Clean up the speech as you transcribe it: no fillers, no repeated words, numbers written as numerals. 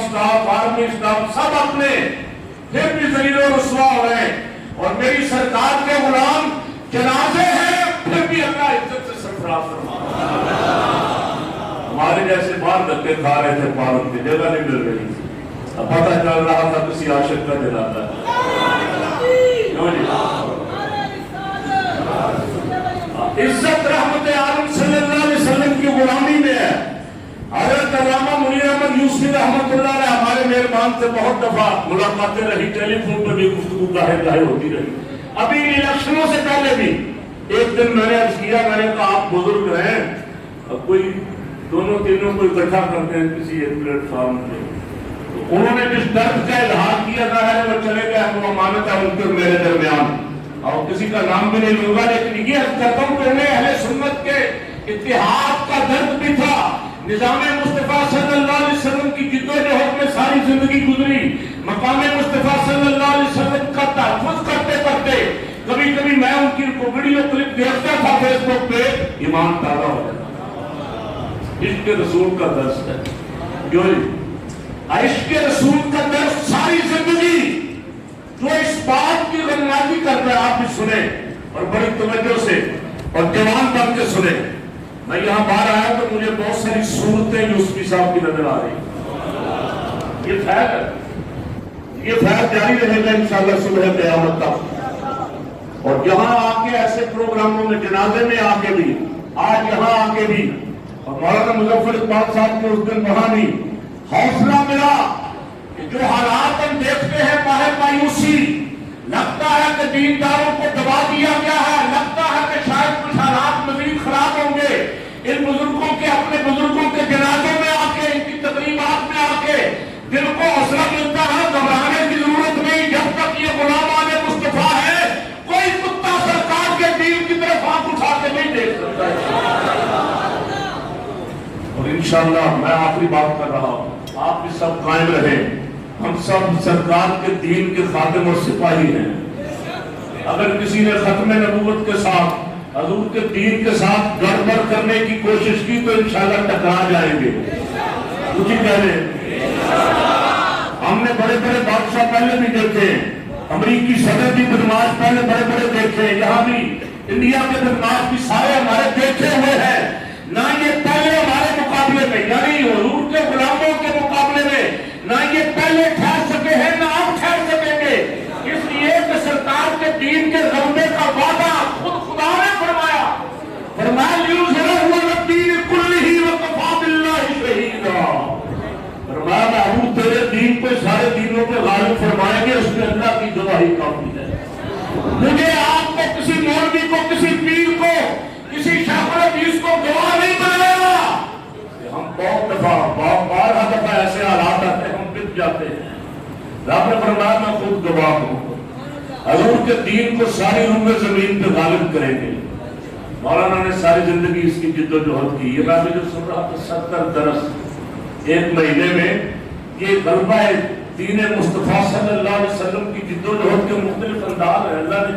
Staff, army staff سب اپنے پھر بھی ذلیل و رسوا ہو رہے ہیں، اور میری سرکار کے غلام جنازے ہیں پھر بھی اللہ عزت سے سرفراز فرما۔ ہمارے جیسے باہر دھکے کھا رہے تھے، پارک کی جگہ نہیں مل رہی تھی، اب پتہ چل رہا تھا کسی عاشق کا جنازہ عزت رحمت عالم صلی اللہ علیہ وسلم کی غلامی میں ہے۔ حضرت علامہ منیر احمد یوسفی رحمۃ اللہ علیہ ہمارے مہربان سے بہت دفعہ ملاقاتیں رہی، ٹیلی فون پر بھی گفتگو گاہے گاہے ہوتی رہی۔ ابھی الیکشنوں سے پہلے بھی ایک دن میں نے عرض کیا، میں نے کہا آپ بزرگ ہیں، کوئی دونوں تینوں کو اکٹھا کرتے ہیں کسی ایک پلیٹ فارم پہ۔ انہوں نے جس درد کا اظہار کیا تھا ہے وہ چلے گئے، وہ امانت ہے ان کے میرے درمیان، اور کسی کا نام بھی نہیں لوں گا، لیکن یہ کرتا ہوں کہ انہیں اہل سنت کے اتحاد کا درد بھی تھا۔ نظام مصطفیٰ صلی اللہ علیہ وسلم کی جد و جہد میں ساری زندگی گزری، مقام مصطفیٰ صلی اللہ علیہ وسلم کا تحفظ کرتے کرتے کبھی کبھی میں ان کی ویڈیو کلپ دیکھتا تھا فیس بک پہ، ایمان تازہ ہو جاتا۔ عشق رسول کا درس ہے، جو عشق رسول کا درس ساری زندگی جو اس بات کی غنیمتی کرتا ہے، آپ بھی سنیں اور بڑی توجہ سے اور جوان بن کے سنیں۔ میں یہاں باہر آیا تو مجھے بہت ساری صورتیں یوسفی صاحب کی نظر آ رہی، یہ فیض ہے، یہ فیض جاری رہے گا انشاءاللہ صبح قیامت تک۔ اور یہاں آ کے ایسے پروگراموں میں، جنازے میں آ کے بھی، آج یہاں آ کے بھی، اور مولانا مظفر اقبال صاحب کے اس دن وہاں بھی حوصلہ ملا کہ جو حالات ہم دیکھتے ہیں باہر مایوسی، لگتا ہے کہ دینداروں کو دبا دیا گیا ہے، لگتا ہے کہ شاید کچھ حالات مزید خراب ہوں گے۔ ان بزرگوں کے، اپنے بزرگوں کے جنازوں میں آ کے، ان کی تقریبات میں آ کے دل کو حوصلہ ملتا ہے، گھبرانے کی ضرورت نہیں۔ جب تک یہ غلامان مصطفیٰ ہے، کوئی کتا سرکار کے دین کی طرف آنکھ اٹھا کے نہیں دیکھ سکتا ہے۔ اور انشاءاللہ میں آخری بات کر رہا ہوں، آپ بھی سب قائم رہیں، ہم سب سرکار کے دین کے خادم اور سپاہی ہیں۔ اگر کسی نے ختم نبوت کے ساتھ، حضور کے دین کے ساتھ گڑبڑ کرنے کی کوشش کی تو انشاءاللہ ٹکرا جائیں گے۔ مجھے کہہ رہے ہم نے بڑے بڑے بادشاہ پہلے بھی دیکھے، امریکی صدر بھی بدماش پہلے بڑے بڑے دیکھے، یہاں بھی انڈیا کے بدماش بھی سارے ہمارے دیکھے ہوئے ہیں۔ نہ یہ پہلے ہمارے مقابلے میں، یعنی حضور کے غلاموں کے مقابلے میں، نہ یہ پہلے ٹھہر سکے ہیں، نہ اب ٹھہر سکیں گے، اس لیے کہ سرکار کے دین کے غلبے کا وعدہ خود خدا نے فرمایا، فرمایا لِيُظْهِرَهُ عَلَى الدِّينِ كُلِّهِ وَكَفَىٰ بِاللَّهِ شَهِيدًا، فرمایا میں حضور تیرے دین کو سارے دینوں پہ غالب فرمائیں گے، اس میں اللہ کی گواہی کافی ہے۔ مجھے آپ کو، کسی مولوی کو، کسی پیر کو، کسی شیخ الحدیث کو گواہ نہیں بنائے گا۔ ہم بہت دفعہ، بارہ دفعہ ایسے حالات آتے ہیں ہم بک جاتے ہیں۔ رب نے فرمایا میں خود گواہ ہوں، حضور کے دین کو ساری امت زمین پہ غالب کریں گے۔ مولانا نے ساری زندگی اس کی جد و جہد کی، یہ میں بھی جو سن رہا تھا 70 درس ایک مہینے میں، یہ غلبہ ہے دین مصطفیٰ صلی اللہ علیہ وسلم کی جد و جہد کے مختلف انداز ہے۔ اللہ نے